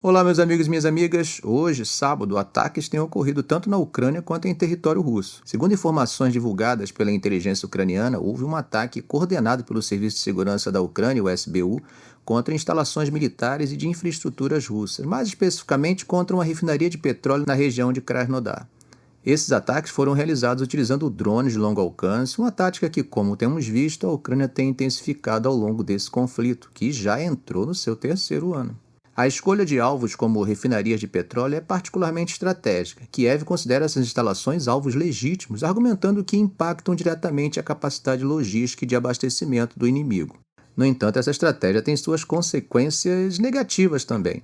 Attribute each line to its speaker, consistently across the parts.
Speaker 1: Olá, meus amigos e minhas amigas. Hoje, sábado, ataques têm ocorrido tanto na Ucrânia quanto em território russo. Segundo informações divulgadas pela inteligência ucraniana, houve um ataque coordenado pelo Serviço de Segurança da Ucrânia, o SBU, contra instalações militares e de infraestruturas russas, mais especificamente contra uma refinaria de petróleo na região de Krasnodar. Esses ataques foram realizados utilizando drones de longo alcance, uma tática que, como temos visto, a Ucrânia tem intensificado ao longo desse conflito, que já entrou no seu terceiro ano. A escolha de alvos como refinarias de petróleo é particularmente estratégica. Kiev considera essas instalações alvos legítimos, argumentando que impactam diretamente a capacidade logística e de abastecimento do inimigo. No entanto, essa estratégia tem suas consequências negativas também.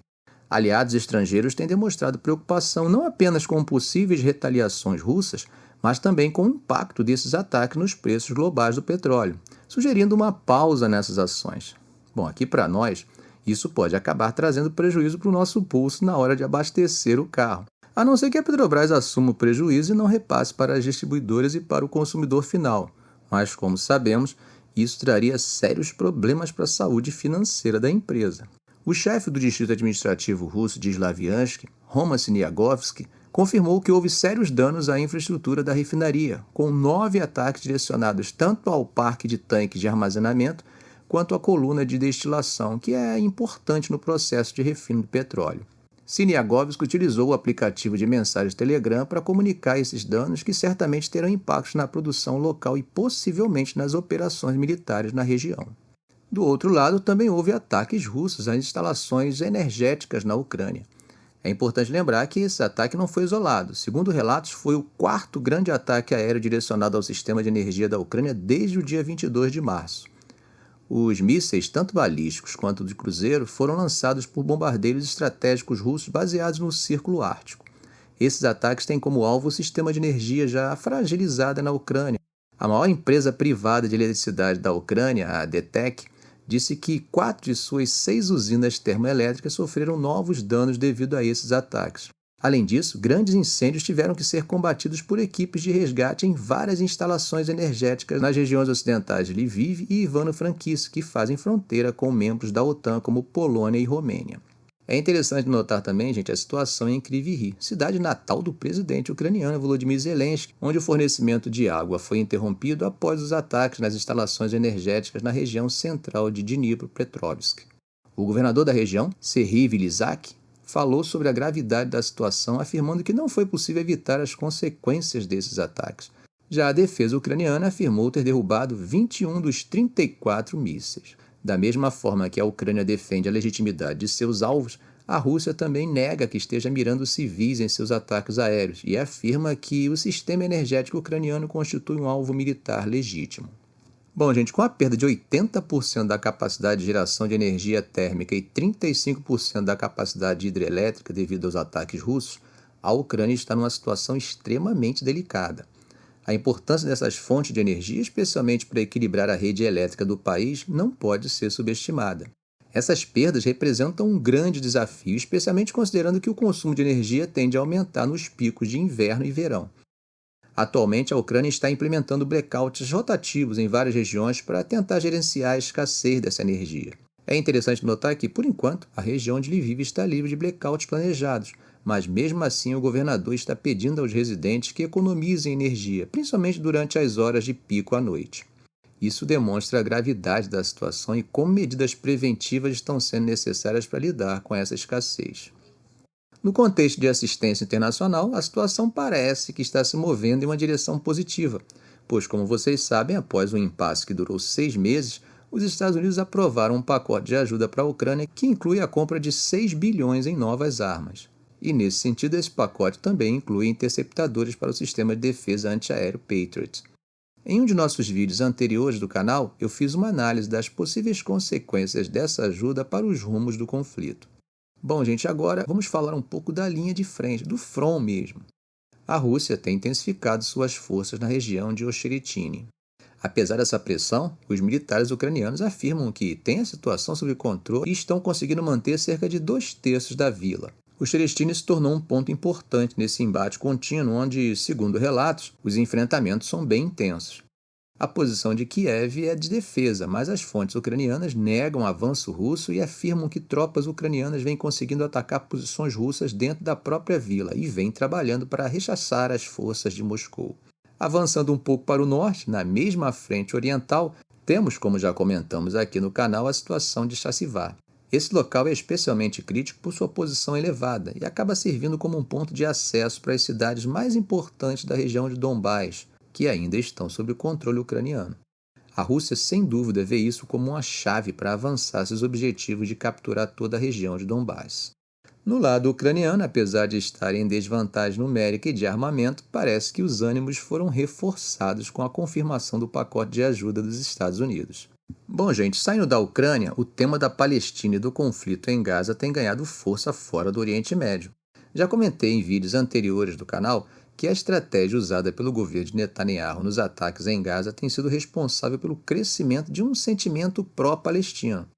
Speaker 1: Aliados estrangeiros têm demonstrado preocupação não apenas com possíveis retaliações russas, mas também com o impacto desses ataques nos preços globais do petróleo, sugerindo uma pausa nessas ações. Bom, aqui para nós, isso pode acabar trazendo prejuízo para o nosso pulso na hora de abastecer o carro, a não ser que a Petrobras assuma o prejuízo e não repasse para as distribuidoras e para o consumidor final. Mas, como sabemos, isso traria sérios problemas para a saúde financeira da empresa. O chefe do Distrito Administrativo Russo de Slaviansk, Roman Siniagovsky, confirmou que houve sérios danos à infraestrutura da refinaria, com 9 ataques direcionados tanto ao parque de tanques de armazenamento quanto à coluna de destilação, que é importante no processo de refino do petróleo. Siniagovsky utilizou o aplicativo de mensagens Telegram para comunicar esses danos que certamente terão impactos na produção local e possivelmente nas operações militares na região. Do outro lado, também houve ataques russos às instalações energéticas na Ucrânia. É importante lembrar que esse ataque não foi isolado. Segundo relatos, foi o quarto grande ataque aéreo direcionado ao sistema de energia da Ucrânia desde o dia 22 de março. Os mísseis, tanto balísticos quanto de cruzeiro, foram lançados por bombardeiros estratégicos russos baseados no Círculo Ártico. Esses ataques têm como alvo o sistema de energia já fragilizado na Ucrânia. A maior empresa privada de eletricidade da Ucrânia, a DTEK, disse que 4 de suas 6 usinas termoelétricas sofreram novos danos devido a esses ataques. Além disso, grandes incêndios tiveram que ser combatidos por equipes de resgate em várias instalações energéticas nas regiões ocidentais de Lviv e Ivano-Frankivsk, que fazem fronteira com membros da OTAN como Polônia e Romênia. É interessante notar também, gente, a situação em Kryvyi Rih, cidade natal do presidente ucraniano Volodymyr Zelensky, onde o fornecimento de água foi interrompido após os ataques nas instalações energéticas na região central de Dnipropetrovsk. O governador da região, Serhiy Vilizak, falou sobre a gravidade da situação, afirmando que não foi possível evitar as consequências desses ataques. Já a defesa ucraniana afirmou ter derrubado 21 dos 34 mísseis. Da mesma forma que a Ucrânia defende a legitimidade de seus alvos, a Rússia também nega que esteja mirando civis em seus ataques aéreos e afirma que o sistema energético ucraniano constitui um alvo militar legítimo. Bom, gente, com a perda de 80% da capacidade de geração de energia térmica e 35% da capacidade hidrelétrica devido aos ataques russos, a Ucrânia está numa situação extremamente delicada. A importância dessas fontes de energia, especialmente para equilibrar a rede elétrica do país, não pode ser subestimada. Essas perdas representam um grande desafio, especialmente considerando que o consumo de energia tende a aumentar nos picos de inverno e verão. Atualmente, a Ucrânia está implementando blackouts rotativos em várias regiões para tentar gerenciar a escassez dessa energia. É interessante notar que, por enquanto, a região de Lviv está livre de blackouts planejados, mas mesmo assim o governador está pedindo aos residentes que economizem energia, principalmente durante as horas de pico à noite. Isso demonstra a gravidade da situação e como medidas preventivas estão sendo necessárias para lidar com essa escassez. No contexto de assistência internacional, a situação parece que está se movendo em uma direção positiva, pois, como vocês sabem, após um impasse que durou 6 meses, os Estados Unidos aprovaram um pacote de ajuda para a Ucrânia que inclui a compra de 6 bilhões em novas armas. E, nesse sentido, esse pacote também inclui interceptadores para o sistema de defesa antiaéreo Patriot. Em um de nossos vídeos anteriores do canal, eu fiz uma análise das possíveis consequências dessa ajuda para os rumos do conflito. Bom, gente, agora vamos falar um pouco da linha de frente, do front mesmo. A Rússia tem intensificado suas forças na região de Ocheretine. Apesar dessa pressão, os militares ucranianos afirmam que têm a situação sob controle e estão conseguindo manter cerca de 2/3 da vila. Ocheretine se tornou um ponto importante nesse embate contínuo onde, segundo relatos, os enfrentamentos são bem intensos. A posição de Kiev é de defesa, mas as fontes ucranianas negam o avanço russo e afirmam que tropas ucranianas vêm conseguindo atacar posições russas dentro da própria vila e vêm trabalhando para rechaçar as forças de Moscou. Avançando um pouco para o norte, na mesma frente oriental, temos, como já comentamos aqui no canal, a situação de Chassivar. Esse local é especialmente crítico por sua posição elevada e acaba servindo como um ponto de acesso para as cidades mais importantes da região de Donbás, que ainda estão sob o controle ucraniano. A Rússia, sem dúvida, vê isso como uma chave para avançar seus objetivos de capturar toda a região de Donbás. No lado ucraniano, apesar de estarem em desvantagem numérica e de armamento, parece que os ânimos foram reforçados com a confirmação do pacote de ajuda dos Estados Unidos. Bom, gente, saindo da Ucrânia, o tema da Palestina e do conflito em Gaza tem ganhado força fora do Oriente Médio. Já comentei em vídeos anteriores do canal que a estratégia usada pelo governo de Netanyahu nos ataques em Gaza tem sido responsável pelo crescimento de um sentimento pró-palestino.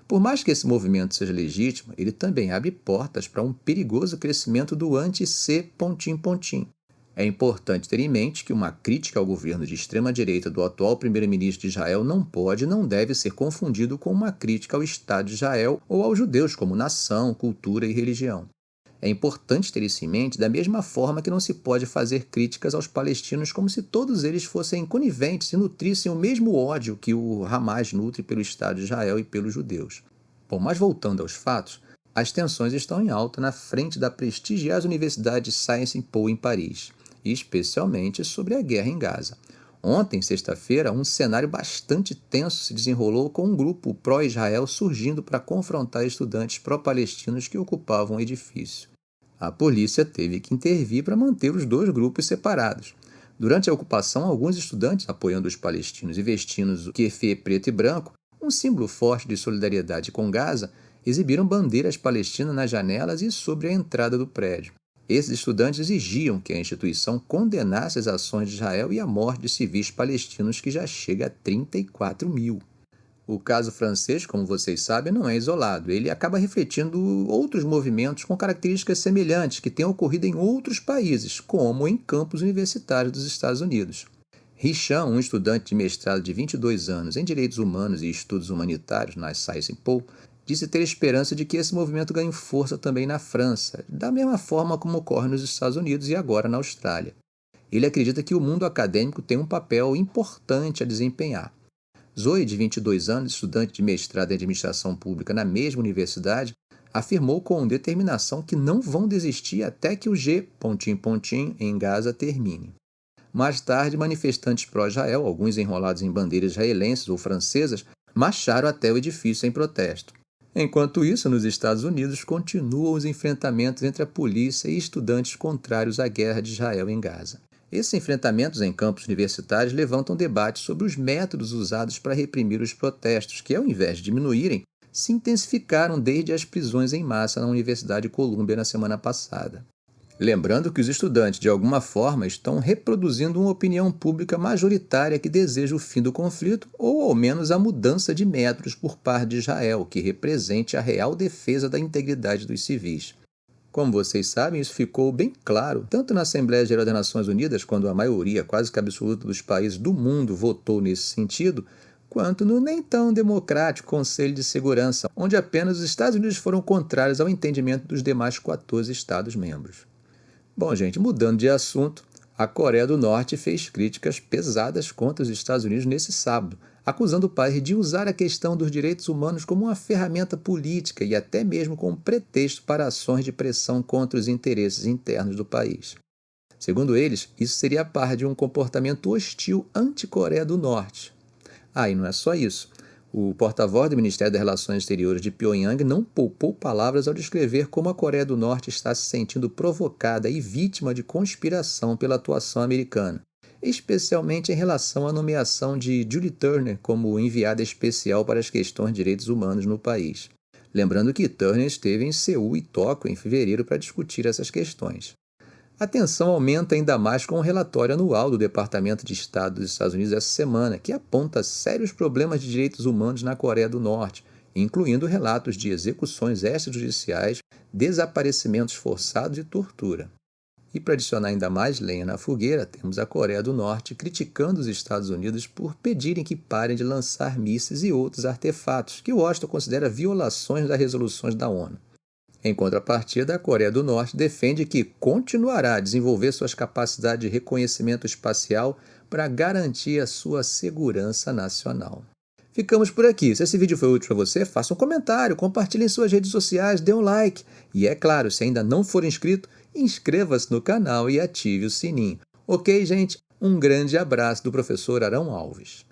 Speaker 1: Por mais que esse movimento seja legítimo, ele também abre portas para um perigoso crescimento do anti-C... É importante ter em mente que uma crítica ao governo de extrema-direita do atual primeiro-ministro de Israel não pode e não deve ser confundido com uma crítica ao Estado de Israel ou aos judeus como nação, cultura e religião. É importante ter isso em mente da mesma forma que não se pode fazer críticas aos palestinos como se todos eles fossem coniventes e nutrissem o mesmo ódio que o Hamas nutre pelo Estado de Israel e pelos judeus. Bom, mas voltando aos fatos, as tensões estão em alta na frente da prestigiosa Universidade de Sciences Po em Paris, e especialmente sobre a guerra em Gaza. Ontem, sexta-feira, um cenário bastante tenso se desenrolou com um grupo pró-Israel surgindo para confrontar estudantes pró-palestinos que ocupavam o edifício. A polícia teve que intervir para manter os dois grupos separados. Durante a ocupação, alguns estudantes, apoiando os palestinos e vestindo o kefê preto e branco, um símbolo forte de solidariedade com Gaza, exibiram bandeiras palestinas nas janelas e sobre a entrada do prédio. Esses estudantes exigiam que a instituição condenasse as ações de Israel e a morte de civis palestinos, que já chega a 34 mil. O caso francês, como vocês sabem, não é isolado. Ele acaba refletindo outros movimentos com características semelhantes que têm ocorrido em outros países, como em campos universitários dos Estados Unidos. Richan, um estudante de mestrado de 22 anos em Direitos Humanos e Estudos Humanitários na Sciences Po, disse ter esperança de que esse movimento ganhe força também na França, da mesma forma como ocorre nos Estados Unidos e agora na Austrália. Ele acredita que o mundo acadêmico tem um papel importante a desempenhar. Zoe, de 22 anos, estudante de mestrado em administração pública na mesma universidade, afirmou com determinação que não vão desistir até que o G... em Gaza termine. Mais tarde, manifestantes pró-Israel, alguns enrolados em bandeiras israelenses ou francesas, marcharam até o edifício em protesto. Enquanto isso, nos Estados Unidos, continuam os enfrentamentos entre a polícia e estudantes contrários à guerra de Israel em Gaza. Esses enfrentamentos em campos universitários levantam debates sobre os métodos usados para reprimir os protestos, que, ao invés de diminuírem, se intensificaram desde as prisões em massa na Universidade de Colômbia na semana passada. Lembrando que os estudantes, de alguma forma, estão reproduzindo uma opinião pública majoritária que deseja o fim do conflito ou, ao menos, a mudança de métodos por parte de Israel, que represente a real defesa da integridade dos civis. Como vocês sabem, isso ficou bem claro, tanto na Assembleia Geral das Nações Unidas, quando a maioria quase que absoluta dos países do mundo votou nesse sentido, quanto no nem tão democrático Conselho de Segurança, onde apenas os Estados Unidos foram contrários ao entendimento dos demais 14 Estados-membros. Bom, gente, mudando de assunto, a Coreia do Norte fez críticas pesadas contra os Estados Unidos nesse sábado, acusando o país de usar a questão dos direitos humanos como uma ferramenta política e até mesmo como pretexto para ações de pressão contra os interesses internos do país. Segundo eles, isso seria parte de um comportamento hostil anti-Coreia do Norte. E não é só isso. O porta-voz do Ministério das Relações Exteriores de Pyongyang não poupou palavras ao descrever como a Coreia do Norte está se sentindo provocada e vítima de conspiração pela atuação americana, especialmente em relação à nomeação de Julie Turner como enviada especial para as questões de direitos humanos no país. Lembrando que Turner esteve em Seul e Tóquio em fevereiro para discutir essas questões. A tensão aumenta ainda mais com o relatório anual do Departamento de Estado dos Estados Unidos essa semana, que aponta sérios problemas de direitos humanos na Coreia do Norte, incluindo relatos de execuções extrajudiciais, desaparecimentos forçados e tortura. E para adicionar ainda mais lenha na fogueira, temos a Coreia do Norte criticando os Estados Unidos por pedirem que parem de lançar mísseis e outros artefatos que Washington considera violações das resoluções da ONU. Em contrapartida, a Coreia do Norte defende que continuará a desenvolver suas capacidades de reconhecimento espacial para garantir a sua segurança nacional. Ficamos por aqui. Se esse vídeo foi útil para você, faça um comentário, compartilhe em suas redes sociais, dê um like. E é claro, se ainda não for inscrito, inscreva-se no canal e ative o sininho. Ok, gente? Um grande abraço do professor Arão Alves.